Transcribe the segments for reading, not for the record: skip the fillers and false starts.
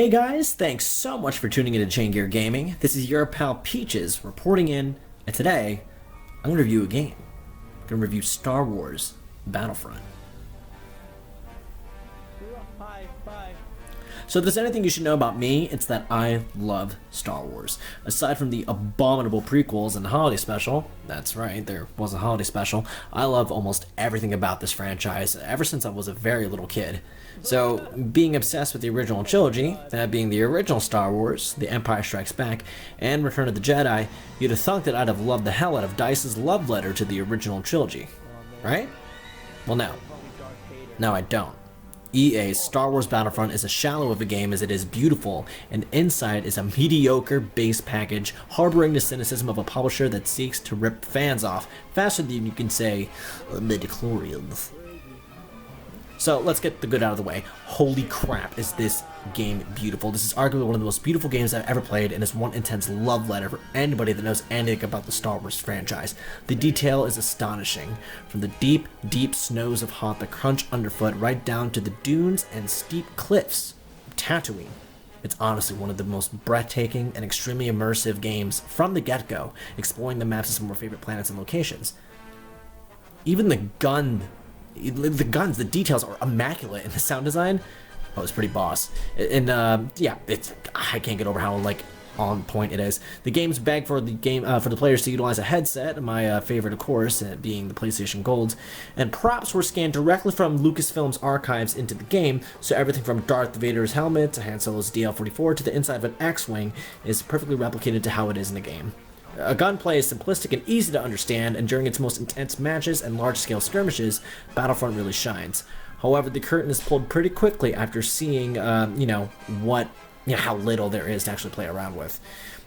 Hey guys, thanks so much for tuning into Chain Gear Gaming. This is your pal Peaches reporting in, and today I'm going to review a game. I'm going to review Star Wars Battlefront. So if there's anything you should know about me, it's that I love Star Wars. Aside from the abominable prequels and the holiday special, that's right, there was a holiday special, I love almost everything about this franchise ever since I was a very little kid. So, being obsessed with the original trilogy, that being the original Star Wars, The Empire Strikes Back, and Return of the Jedi, you'd have thought that I'd have loved the hell out of DICE's love letter to the original trilogy, right? Well, no. No, I don't. EA's Star Wars Battlefront is as shallow of a game as it is beautiful, and inside is a mediocre base package harboring the cynicism of a publisher that seeks to rip fans off faster than you can say midichlorians. So let's get the good out of the way. Holy crap, is this game beautiful. This is arguably one of the most beautiful games I've ever played, and is one intense love letter for anybody that knows anything about the Star Wars franchise. The detail is astonishing. From the deep, deep snows of Hoth that crunch underfoot right down to the dunes and steep cliffs of Tatooine. It's honestly one of the most breathtaking and extremely immersive games from the get-go, exploring the maps of some of our favorite planets and locations. Even the guns, the details are immaculate, and the sound design, oh, it's pretty boss. And yeah, I can't get over how on point it is. The game's begged for the players to utilize a headset, my favorite of course, being the PlayStation Gold, and props were scanned directly from Lucasfilm's archives into the game, so everything from Darth Vader's helmet to Han Solo's DL-44 to the inside of an X-Wing is perfectly replicated to how it is in the game. Gunplay is simplistic and easy to understand, and during its most intense matches and large-scale skirmishes, Battlefront really shines. However, the curtain is pulled pretty quickly after seeing, how little there is to actually play around with.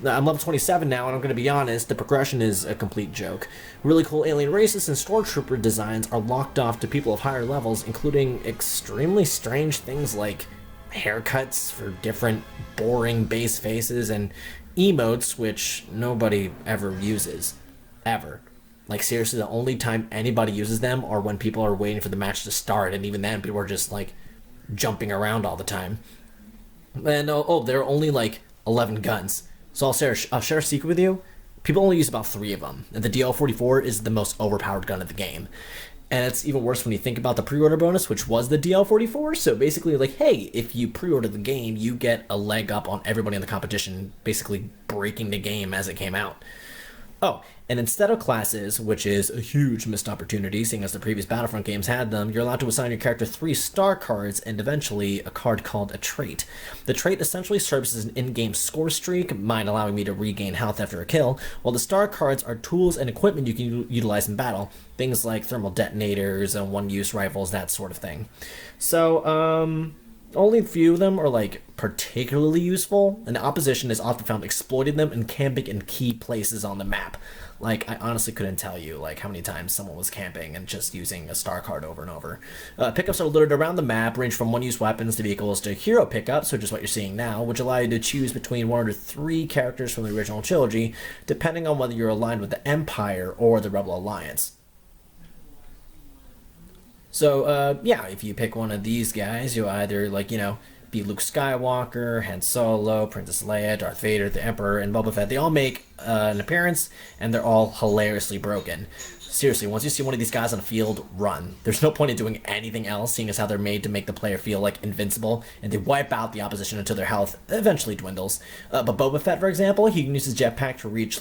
I'm level 27 now, and I'm going to be honest, the progression is a complete joke. Really cool alien races and stormtrooper designs are locked off to people of higher levels, including extremely strange things like haircuts for different boring base faces and emotes, which nobody ever uses. Ever. Like, seriously, the only time anybody uses them are when people are waiting for the match to start, and even then, people are just, jumping around all the time. And, there are only, 11 guns. So I'll share a secret with you. People only use about 3 of them, and the DL-44 is the most overpowered gun of the game. And it's even worse when you think about the pre-order bonus, which was the DL-44. So basically, hey, if you pre-order the game, you get a leg up on everybody in the competition, basically breaking the game as it came out. Oh, and instead of classes, which is a huge missed opportunity, seeing as the previous Battlefront games had them, you're allowed to assign your character 3 star cards and eventually a card called a trait. The trait essentially serves as an in-game score streak, mine allowing me to regain health after a kill, while the star cards are tools and equipment you can utilize in battle, things like thermal detonators and one-use rifles, that sort of thing. So, only a few of them are particularly useful, and the opposition is often found exploiting them and camping in key places on the map. I honestly couldn't tell you how many times someone was camping and just using a star card over and over. Pickups are littered around the map, range from one-use weapons to vehicles to hero pickups, which is what you're seeing now, which allow you to choose between 1 or 3 characters from the original trilogy, depending on whether you're aligned with the Empire or the Rebel Alliance. So, yeah, if you pick one of these guys, you'll either, be Luke Skywalker, Han Solo, Princess Leia, Darth Vader, the Emperor, and Boba Fett. They all make an appearance, and they're all hilariously broken. Seriously, once you see one of these guys on the field, run. There's no point in doing anything else, seeing as how they're made to make the player feel invincible, and they wipe out the opposition until their health eventually dwindles. But Boba Fett, for example, he can use his jetpack to reach,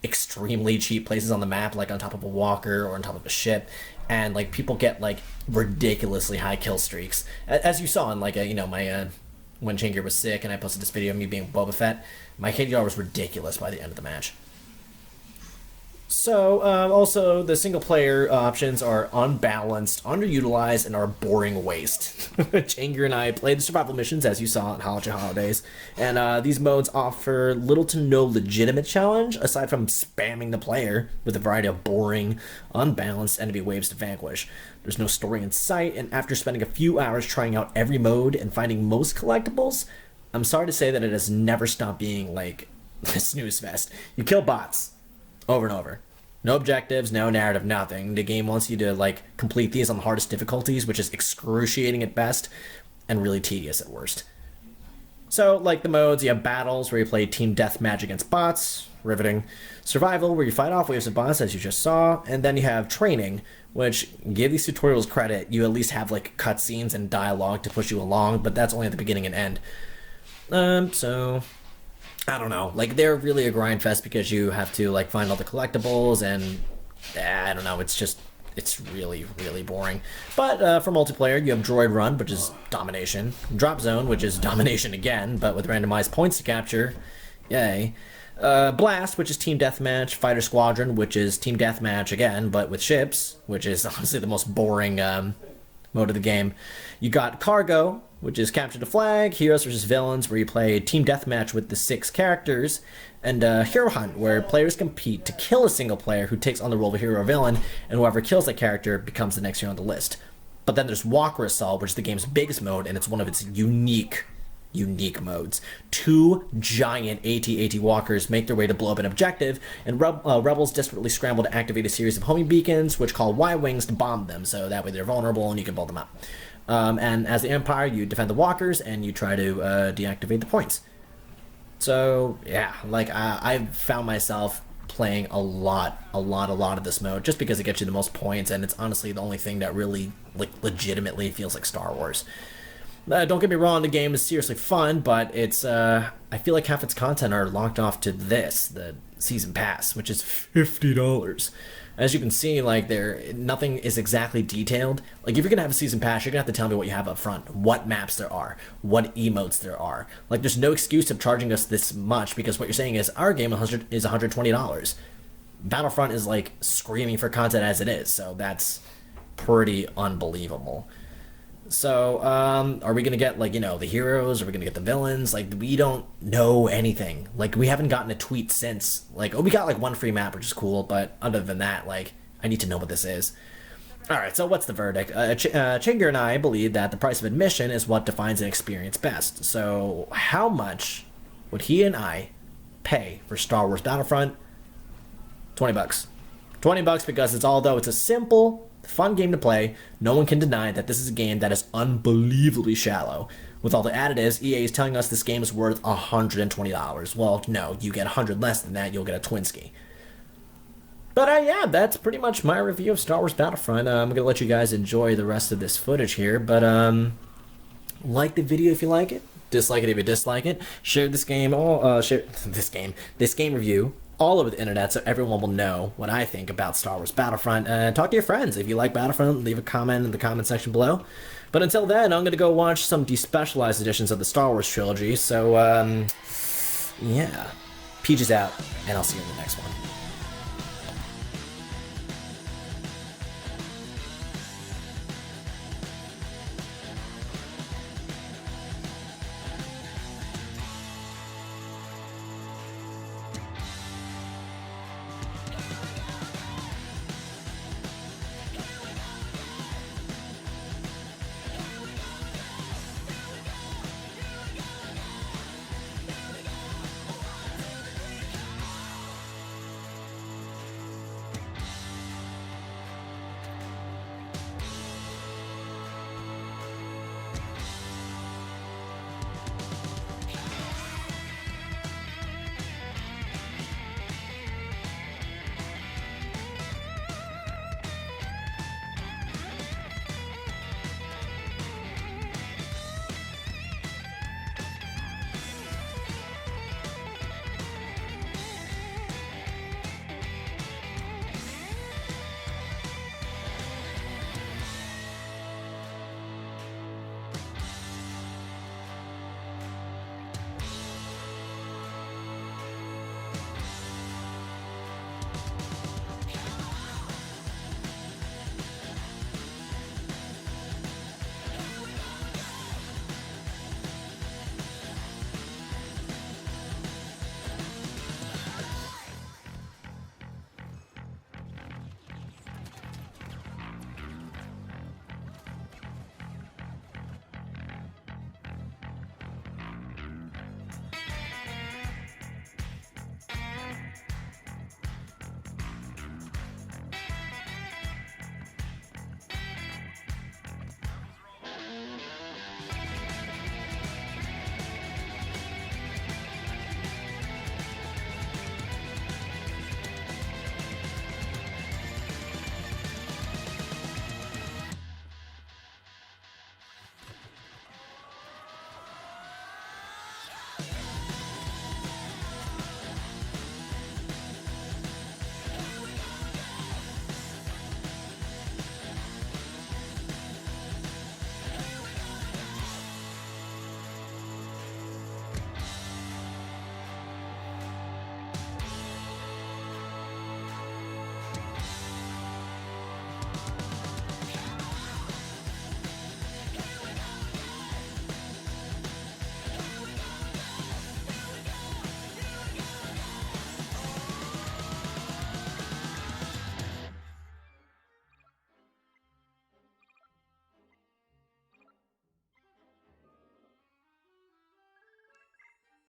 extremely cheap places on the map, on top of a walker or on top of a ship, and people get ridiculously high kill streaks, as you saw in my when Chain Gear was sick and I posted this video of me being Boba Fett. My KDR was ridiculous by the end of the match. So, also, the single-player options are unbalanced, underutilized, and are a boring waste. Chain Gear and I played the survival missions, as you saw in Holidays, and these modes offer little to no legitimate challenge, aside from spamming the player with a variety of boring, unbalanced enemy waves to vanquish. There's no story in sight, and after spending a few hours trying out every mode and finding most collectibles, I'm sorry to say that it has never stopped being, a snooze fest. You kill bots. Over and over. No objectives, no narrative, nothing. The game wants you to, complete these on the hardest difficulties, which is excruciating at best, and really tedious at worst. So, like the modes, you have battles where you play team deathmatch against bots, riveting. Survival, where you fight off waves of bots, as you just saw. And then you have training, which, give these tutorials credit, you at least have like cutscenes and dialogue to push you along, but that's only at the beginning and end. So I don't know. Like, they're really a grind fest because you have to like find all the collectibles, and I don't know. It's really, really boring. But for multiplayer, you have Droid Run, which is domination. Drop Zone, which is domination again, but with randomized points to capture. Yay. Blast, which is Team Deathmatch. Fighter Squadron, which is Team Deathmatch again, but with ships, which is honestly the most boring mode of the game. You got Cargo, which is Capture the Flag. Heroes versus Villains, where you play Team Deathmatch with the 6 characters. And Hero Hunt, where players compete to kill a single player who takes on the role of a hero or villain, and whoever kills that character becomes the next hero on the list. But then there's Walker Assault, which is the game's biggest mode, and it's one of its unique modes. 2 giant AT-AT walkers make their way to blow up an objective, and rebels desperately scramble to activate a series of homing beacons, which call Y-Wings, to bomb them, so that way they're vulnerable and you can blow them up. And as the Empire, you defend the walkers, and you try to deactivate the points. So, yeah, like, I've found myself playing a lot of this mode, just because it gets you the most points, and it's honestly the only thing that really, like, legitimately feels like Star Wars. Don't get me wrong, the game is seriously fun, but it's, I feel like half its content are locked off to this, the Season Pass, which is $50. As you can see, like, nothing is exactly detailed. Like, if you're gonna have a Season Pass, you're gonna have to tell me what you have up front, what maps there are, what emotes there are. Like, there's no excuse of charging us this much, because what you're saying is, our game is $120. Battlefront is, like, screaming for content as it is, so that's pretty unbelievable. So, are we gonna get, like, you know, the heroes? Are we gonna get the villains? Like, we don't know anything. Like, we haven't gotten a tweet since. Like, oh, we got, like, one free map, which is cool, but other than that, like, I need to know what this is. Alright, so what's the verdict? Chinger and I believe that the price of admission is what defines an experience best. So, how much would he and I pay for Star Wars Battlefront? $20. $20 because although it's a simple, fun game to play, no one can deny that this is a game that is unbelievably shallow. With all the additives, EA is telling us this game is worth $120. Well, no, you get 100 less than that, you'll get a Twinski. But yeah, that's pretty much my review of Star Wars Battlefront. I'm gonna let you guys enjoy the rest of this footage here, but like the video if you like it, dislike it if you dislike it, share this game, share this game review all over the internet so everyone will know what I think about Star Wars Battlefront. Talk to your friends. If you like Battlefront, leave a comment in the comment section below. But until then, I'm going to go watch some despecialized editions of the Star Wars trilogy. So, yeah. Peaches out, and I'll see you in the next one.